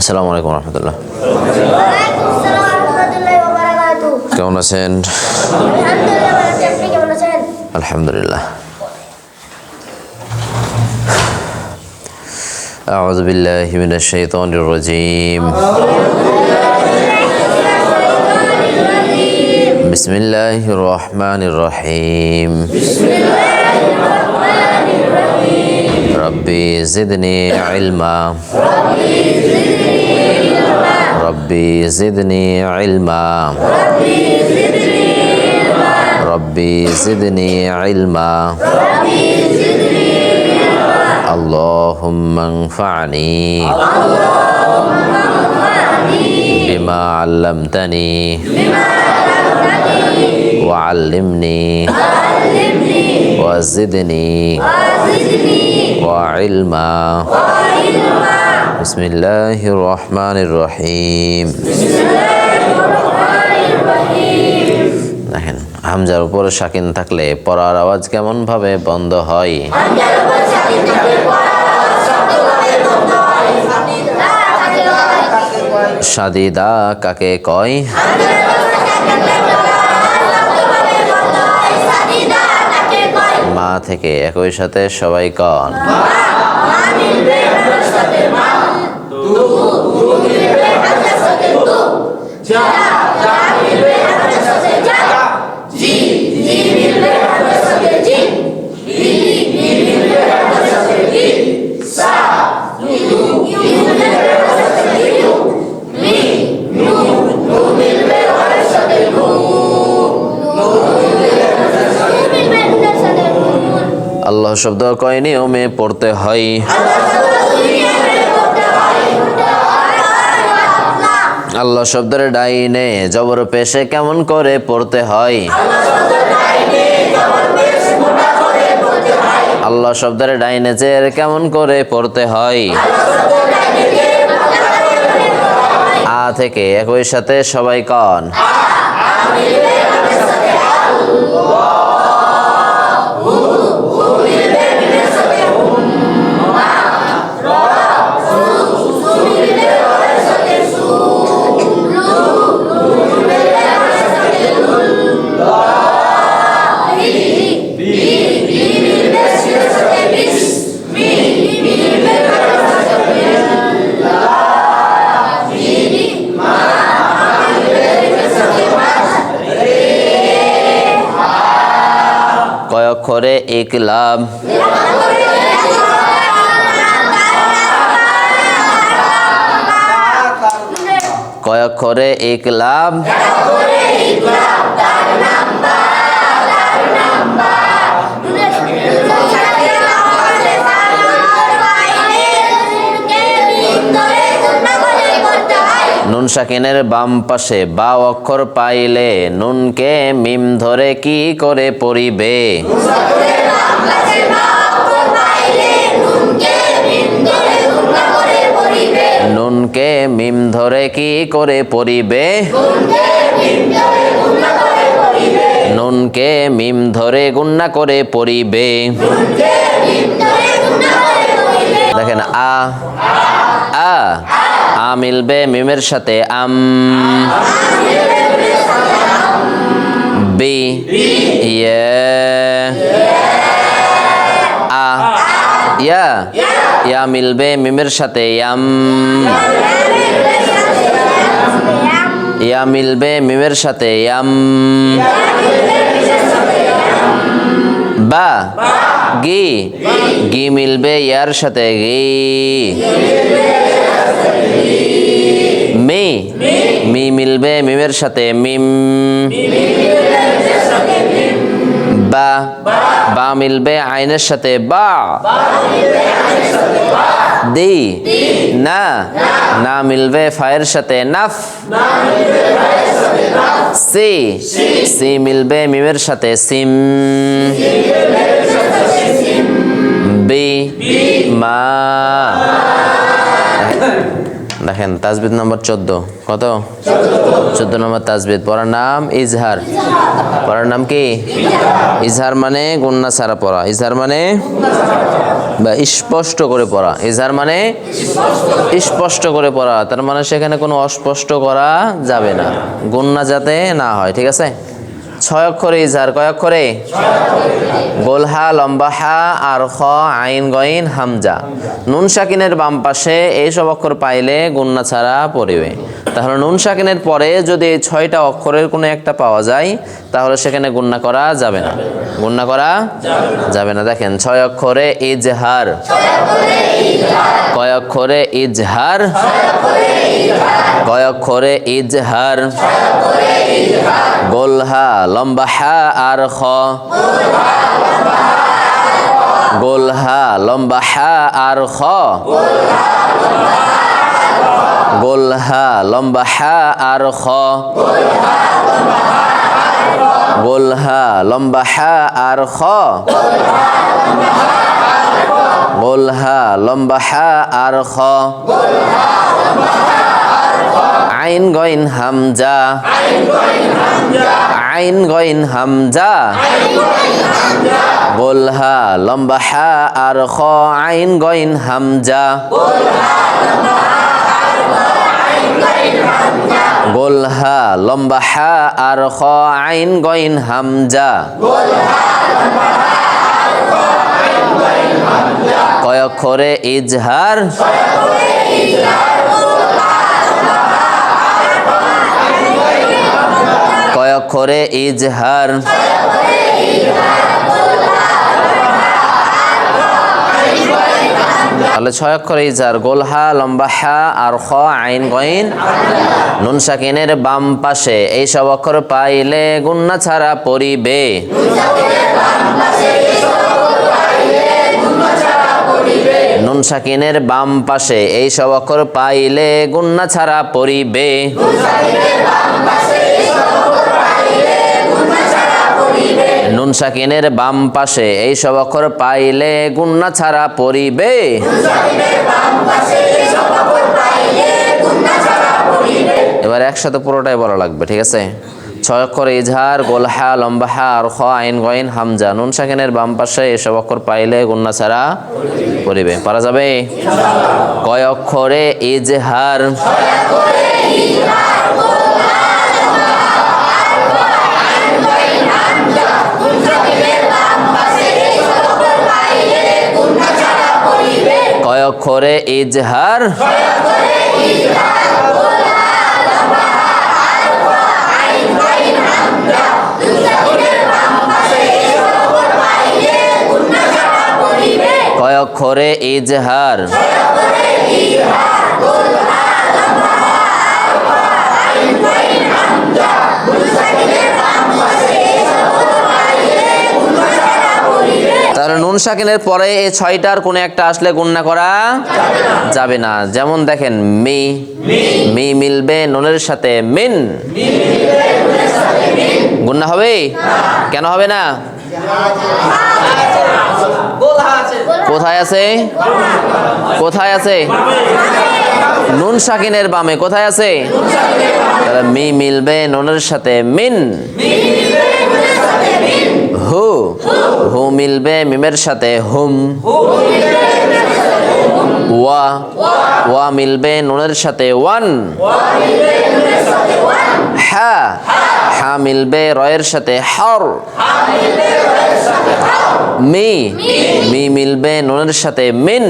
আসসালামু আলাইকুম রহমতুল্লাহ। কেমন আছেন? আলহামদুলিল্লাহ। আউযু বিল্লাহি মিনাশ শাইতানির রাজীম। বিসমিল্লাহির রহমানির রহিম। রব্বি জিদনি ইলমা। রব্বি জিদনি ইলমা। রব্বি জিদনি ইলমা। আল্লাহুম্মা আনফা'নি বিমা আল্লামতানি ওয়া আল্লিমনি ওয়া জিদনি ওয়া ইলমা। বিসমিল্লাহির রহমানির রহিম। দেখেন, হামজার উপরে সাকিন থাকলে পড়ার আওয়াজ কেমন ভাবে বন্ধ হয়? সাদিদা কাকে কয়? মা থেকে একই সাথে সবাই কন। আল্লাহ শব্দ কয় নিয়মে পড়তে হয়? আল্লাহ শব্দের ডাইনে জবর পেশে কেমন করে পড়তে হয়? আল্লাহ শব্দের ডাইনে জের কেমন করে পড়তে হয়? আ থেকে একই সাথে সবাই কন। কয় অক্ষরে ইকলাব? কয় অক্ষরে ইকলাব? নুন সাকিনের বাম পাশে বা অক্ষর পাইলে নুনকে মিম ধরে কি করে পড়িবে? নুনকে মিম ধরে কি করে পড়িবে? নুনকে মিম ধরে গুন্না করে পড়িবে। দেখেন, আ আ আ মিলবে মিমের সাথে আম। বি ইয়া আ ইয়া ইয়া মিলবে মিমের সাথে ইয়াম। ইয়া মিলবে মিমের সাথে ইয়াম। বা গি গি মিলবে ইয়ার সাথে গি। মি মি মিলবে মিমের সাথে মিম। বা বা মিলবে আইনের সাথে বা। দি না না মিলবে ফায়ের সাথে নাফ। সি সি মিলবে মিমের সাথে সিম। বি মা দেখেন তাজবিদ নম্বর 14 কত 14 নম্বর তাজবিদ পড়ার নাম ইজহার পড়ার নাম কি ইজহার মানে গুন্না ছাড়া পড়া ইজহার মানে বা স্পষ্ট করে পড়া ইজহার মানে স্পষ্ট করে পড়া তার মানে সেখানে কোনো অস্পষ্ট করা যাবে না গুন্না যাতে না হয় ঠিক আছে 6 অক্ষরে ইজহার কয় অক্ষরে গোলহা লম্বা হা আর খ আইন গইন হামজা নুন সাকিনের বাম পাশে এই সব অক্ষর পাইলে গুন্না ছাড়া পড়িবে তাহলে নুন সাকিনের পরে যদি এই 6টা অক্ষরের কোনো একটা পাওয়া যায় তাহলে সেখানে গুন্না করা যাবে না গুন্না করা যাবে না দেখেন 6 অক্ষরে ইজহার কয় অক্ষরে ইজহার কয় অক্ষরে ইজহার গোলহা লম্বা হা আর খ গোলহা লম্বা হা আর খ গোলহা লম্বা হা আর খ গোলহা লম্বা হা আর খ গোলহা লম্বা হা আর খ আইন গইন হামজা আইন গইন হামজা গোলহা লম্বা হা আর খ আইন গইন হামজা গোলহা লম্বা হা আর খ আইন গইন হামজা কয় অক্ষরে ইজহার কয় অক্ষরে ইজহার তাহলে 6 অক্ষরে ইজহার গোলহা লম্বা হা আর খ আইন গইন নুন সাকিনের বাম পাশে এই সব অক্ষর পাইলে গুন্না ছাড়া পড়িবে নুন সাকিনের বাম পাশে এই সব অক্ষর পাইলে গুন্না ছাড়া পড়িবে নুন সাকিনের বাম পাশে এই সব অক্ষর পাইলে গুন্না ছাড়া পড়িবে এবার একসাথে পুরোটাই বলা লাগবে ঠিক আছে 6 অক্ষরে ইজহার গোলহা লম্বা হা আর খ আইন গইন হামজা নুন সাকিনের বাম পাশে এই সব অক্ষর পাইলে গুন্না ছাড়া পড়িবে পারা যাবে কয় অক্ষরে ইজহার কয় অক্ষরে ইজহার কয় অক্ষরে ইজহার তাহলে নুন সাকিনের পরে এই 6টার কোন একটা আসলে গুণনা করা যাবে না যেমন দেখেন মি মি মিলবে নুনের সাথে মিন গুণনা হবে কেন হবে না কোথায় আছে কোথায় আছে নুন সাকিনের বামে কোথায় আছে তাহলে মি মিলবে নুনের সাথে মিন হু হু মিলবে মিমের সাথে হুম ওয়া ওয়া মিলবে নুনের সাথে ওয়ান হা হা মিলবে রয়ের সাথে হর মি মি মিলবে নুনের সাথে মিন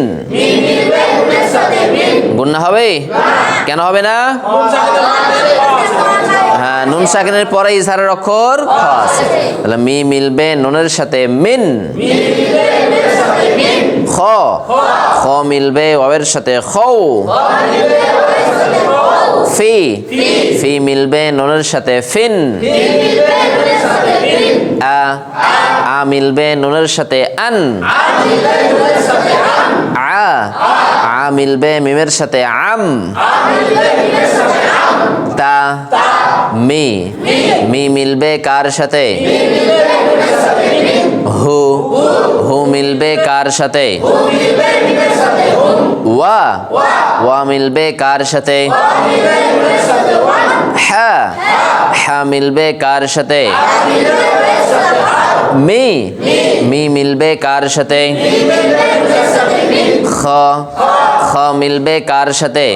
গুণনা হবে কেন হবে না হ্যাঁ নুন সাকিনের পরে ইজহারের অক্ষর খ আছে তাহলে মি মিলবে নুনের সাথে মিন খ খ মিলবে ওয়াবের সাথে খৌ ফি ফি মিলবে নুনের সাথে ফিন আ আ মিলবে নুনের সাথে আন আ আ মিলবে মিমের সাথে আম তা মি মি মিলবে কার সাথে হু হু মিলবে কার সাথে ওয়া ওয়া মিলবে কার সাথে? হা হা মিলবে কার সাথে? মি মি মিলবে কার সাথে? খ খ মিলবে কার সাথে?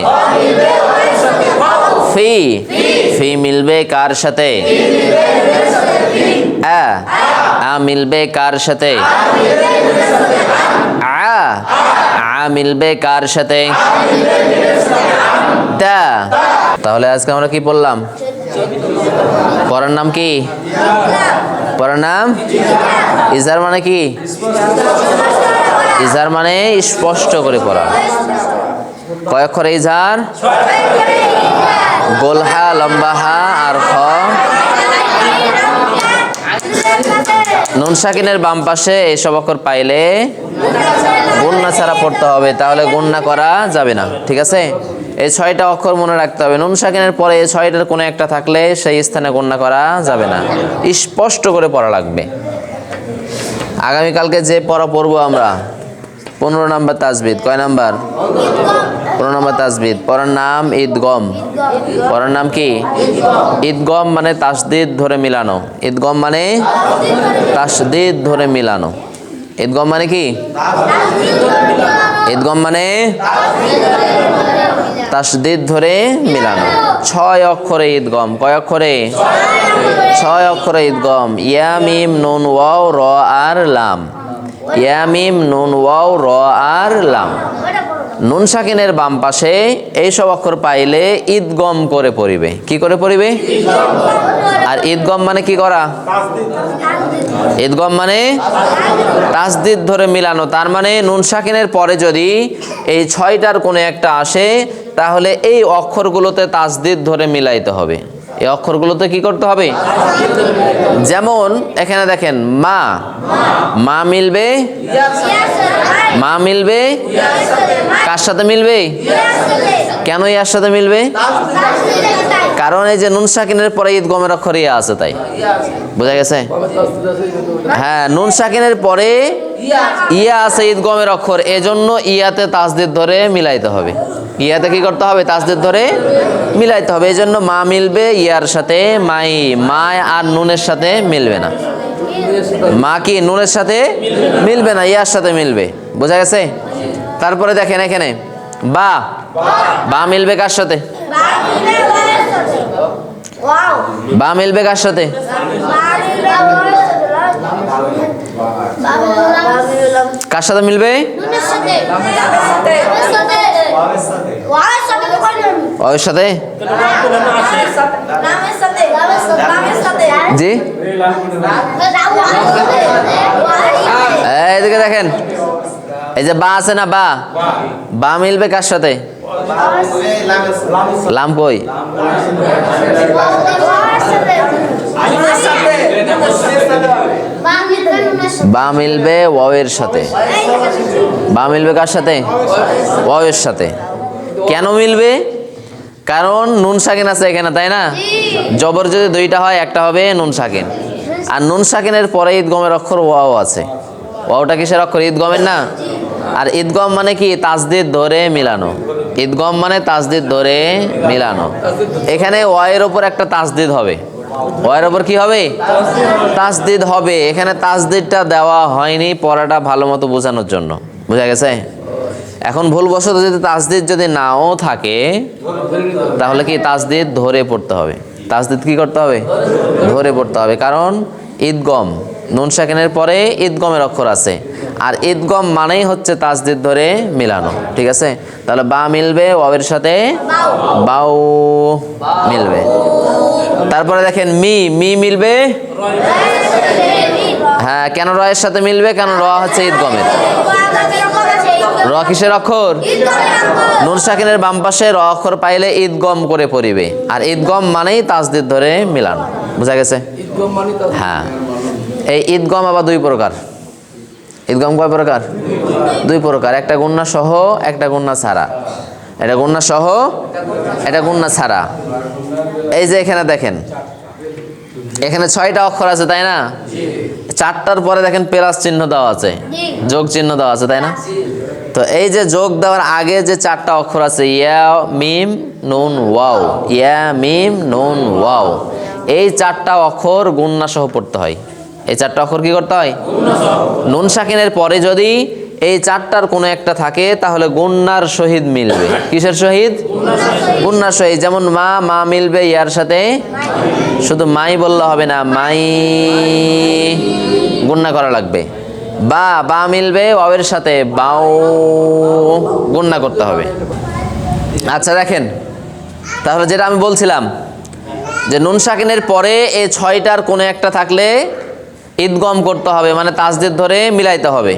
ফি ফি মিলবে কার সাথে? আ আ মিলবে কার সাথে? আ আ মিলবে কার সাথে? তা তাহলে আজকে আমরা কি পড়লাম? পড়ার নাম কি? পড়ার নাম ইজহার মানে কি? ইজহার মানে স্পষ্ট করে পড়া। কয় অক্ষরে ইজহার? গোলহা, লম্বা হা আর খ। নুন সাকিনের বাম পাশে এইসব অক্ষর পাইলে গুণনা ছাড়া পড়তে হবে, তাহলে গুণনা করা যাবে না। ঠিক আছে, এই 6টা অক্ষর মনে রাখতে হবে। নুন সাকিনের পরে এই 6টার কোনো একটা থাকলে সেই স্থানে গুণনা করা যাবে না, স্পষ্ট করে পড়া লাগবে। আগামীকালকে যে পড়া পড়বো আমরা 15 নম্বর তাজবিদ। কয় নাম্বার? 15 নম্বর তাজবিদ। পড়ার নাম ঈদগম। পড়ার নাম কি? ঈদগম মানে তাসদিদ ধরে মিলানো। ঈদগম মানে তাসদিদ ধরে মিলানো। ঈদগম মানে কি? ঈদগম মানে তাসদিদ ধরে মিলানো। 6 অক্ষরে ঈদগম। কয় অক্ষরে? 6 অক্ষরে ঈদগম। ইয়া মিম নুন ওয়াও র আর লাম। ইয়া মিম নুন ওয়াও র আর লাম। নুন সাকিনের বাম পাশে এইসব অক্ষর পাইলে ঈদগম করে পড়িবে। কি করে পড়িবে? আর ঈদগম মানে কি করা? ঈদগম মানে তাসদিদ ধরে মিলানো। তার মানে নুন সাকিনের পরে যদি এই 6টার কোনো একটা আসে তাহলে এই অক্ষরগুলোতে তাসদিদ ধরে মিলাইতে হবে। এই অক্ষরগুলোতে কি করতে হবে? যেমন এখানে দেখেন মা, মা মিলবে, মা মিলবে কার সাথে মিলবে? কেন ইয়ার সাথে মিলবে? কারণ এই যে নুন সাকিনের পরে ঈদগমের অক্ষর ইয়া আছে, তাই। বুঝা গেছে? হ্যাঁ, নুন সাকিনের পরে ইয়া আছে ঈদগমের অক্ষর, এজন্য ইয়াতে তাসদিদ ধরে মিলাইতে হবে। ইয়াতে কি করতে হবে? তাসদিদ ধরে মিলাইতে হবে। এই জন্য মা মিলবে ইয়ার সাথে, মাই মা আর নুনের সাথে মিলবে না। মা কি নুনের সাথে মিলবে না, ইয়ার সাথে মিলবে। বোঝা গেছে? তারপরে দেখেন এখানে বা, বা মিলবে কার সাথে? বা মিলবে কার সাথে? কার সাথে মিলবে? ওর সাথে। জি, এদিকে দেখেন, এই যে বা আছে না, বা বা মিলবে কার সাথে? লাম কই? বা মিলবে ওয়াওয়ের সাথে। বা মিলবে কার সাথে? ওয়াওয়ের সাথে। কেন মিলবে? কারণ নুন সাকিন আছে এখানে, তাই না? জবর যদি 2টা হয়, একটা হবে নুন সাকিন। আর নুন সাকিনের পরে ঈদগমের অক্ষর ওয়াও আছে। ওয়াওটা কিসের অক্ষর? ঈদগমের না? আর ঈদগম মানে কি? তাসদিদ ধরে মিলানো। ঈদগম মানে তাসদিদ ধরে মিলানো। এখানে ওয়ায়ের ওপর একটা তাসদিদ হবে। ওয়ায়ের ওপর কি হবে? তাসদিদ হবে। এখানে তাসদিদটা দেওয়া হয়নি পড়াটা ভালো মতো বোঝানোর জন্য। বুঝা গেছে? এখন ভুলবশত যদি তাসদিদ যদি নাও থাকে তাহলে কি তাসদিদ ধরে পড়তে হবে। তাসদিদ কি করতে হবে? ধরে পড়তে হবে। কারণ ঈদগম, নুন সাকিনের পরে ঈদগমের অক্ষর আছে, আর ঈদগম মানেই হচ্ছে তাসদিদ ধরে মিলানো। ঠিক আছে? তাহলে বা মিলবে ওয়াবের সাথে, বাউ মিলবে। তারপরে দেখেন মি, মি মিলবে, হ্যাঁ কেন রয়ের সাথে মিলবে? কারণ র হচ্ছে ঈদগমের। র কিসের অক্ষর? নুন সাকিনের বাম পাশে র অক্ষর পাইলে ঈদগম করে পড়িবে, আর ঈদগম মানেই তাসদিদ ধরে মিলানো। বুঝা গেছে? হ্যাঁ, এই ঈদগম আবার 2 প্রকার। ঈদগম কয় প্রকার? 2 প্রকার। একটা গুণনা সহ, একটা গুণনা ছাড়া। এটা গুণনা সহ, এটা গুণনা ছাড়া। এই যে এখানে দেখেন, এখানে 6টা অক্ষর আছে, তাই না? 4টার পরে দেখেন প্লাস চিহ্ন দেওয়া আছে, যোগ চিহ্ন দেওয়া আছে, তাই না? তো এই যে যোগ দেওয়ার আগে যে 4টা অক্ষর আছে ইয়া মিম নুন ওয়াও, ইয়া মিম নুন ওয়াও, এই 4টা অক্ষর গুণনা সহ পড়তে হয়। এই 4টা অক্ষর কি করতে হয়? নুন সাকিনের পরে যদি এই 4টার কোনো একটা থাকে তাহলে গুণনার সহিত মিলবে। কিসের সহিত? গুণনার সহিত। যেমন মা, মা মিলবে ইয়ার সাথে, শুধু মাই বললে হবে না, মাই গুণনা করা লাগবে। বা, বা মিলবে ওয়াওয়ের সাথে, বাও গুণনা করতে হবে। আচ্ছা দেখেন, তাহলে যেটা আমি বলছিলাম যে নুন সাকিনের পরে এই 6টার কোনো একটা থাকলে ইদগম করতে হবে, মানে তাসদীদ ধরে মিলাইতে হবে।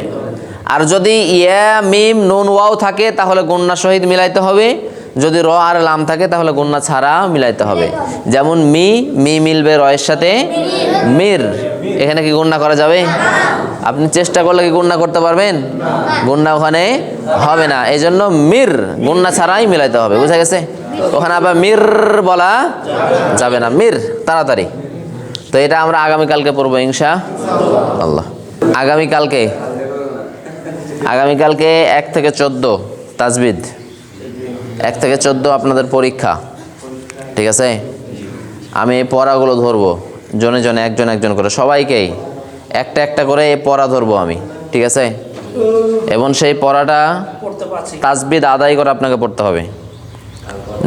আর যদি ইয়া মিম নুন ওয়াও থাকে তাহলে গুণনা সহিত মিলাইতে হবে। যদি র আর লাম থাকে তাহলে গুণনা ছাড়া মিলাইতে হবে। যেমন মি, মি মিলবে রয়ের সাথে, মির, এখানে কি গুণনা করা যাবে? আপনি চেষ্টা করলে কি গুণনা করতে পারবেন? গুণনা ওখানে হবে না, এই জন্য মির গুণনা ছাড়াই মিলাইতে হবে। বুঝা গেছে? ওখানে আবার মির বলা যাবে না, মির তাড়াতাড়ি। তো এটা আমরা আগামীকালকে পড়বো ইনশাআল্লাহ। আগামীকালকে 1 থেকে 14 তাজবিদ, 1 থেকে 14 আপনাদের পরীক্ষা, ঠিক আছে? আমি এই পড়াগুলো ধরবো জনে জনে, একজন একজন করে, সবাইকেই একটা একটা করে এই পড়া ধরবো আমি, ঠিক আছে? এবং সেই পড়াটা তাজবিদ আদায় করে আপনাকে পড়তে হবে।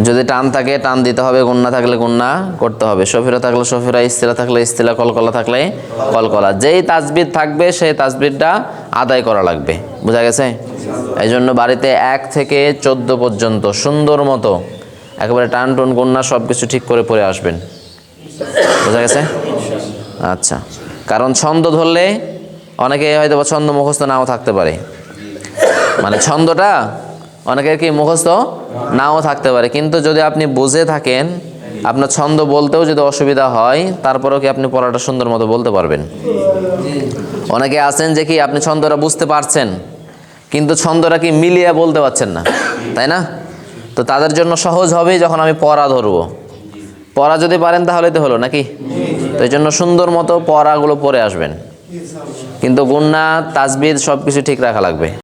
যদি টান থাকে টান দিতে হবে, গুণনা থাকলে গুণনা করতে হবে, সফিরা থাকলে সফিরা, ইস্তিলা থাকলে ইস্তিলা, কলকলা থাকলে কলকলা। যেই তাজবিদ থাকবে সেই তাজবিদটা আদায় করা লাগবে। বোঝা গেছে? এই জন্য বাড়িতে 1 থেকে 14 পর্যন্ত সুন্দর মতো একেবারে টান টুন গুণনা সব কিছু ঠিক করে পড়ে আসবেন। বোঝা গেছে? আচ্ছা, কারণ ছন্দ ধরলে অনেকে হয়তো ছন্দ মুখস্থ নাও থাকতে পারে, মানে ছন্দটা অনেকের কি মুখস্থ নাও থাকতে পারে, কিন্তু যদি আপনি বুঝে থাকেন, আপনার ছন্দ বলতেও যদি অসুবিধা হয় তারপরেও কি আপনি পড়াটা সুন্দর মতো বলতে পারবেন। অনেকে আছেন যে কি আপনি ছন্দটা বুঝতে পারছেন কিন্তু ছন্দটা কি মিলিয়ে বলতে পারছেন না, তাই না? তো তাদের জন্য সহজ হবে যখন আমি পড়া ধরবো। পড়া যদি পারেন তাহলে তো হলো নাকি? তো এই জন্য সুন্দর মতো পড়াগুলো পড়ে আসবেন, কিন্তু গুণনা তাজবিদ সব কিছু ঠিক রাখা লাগবে।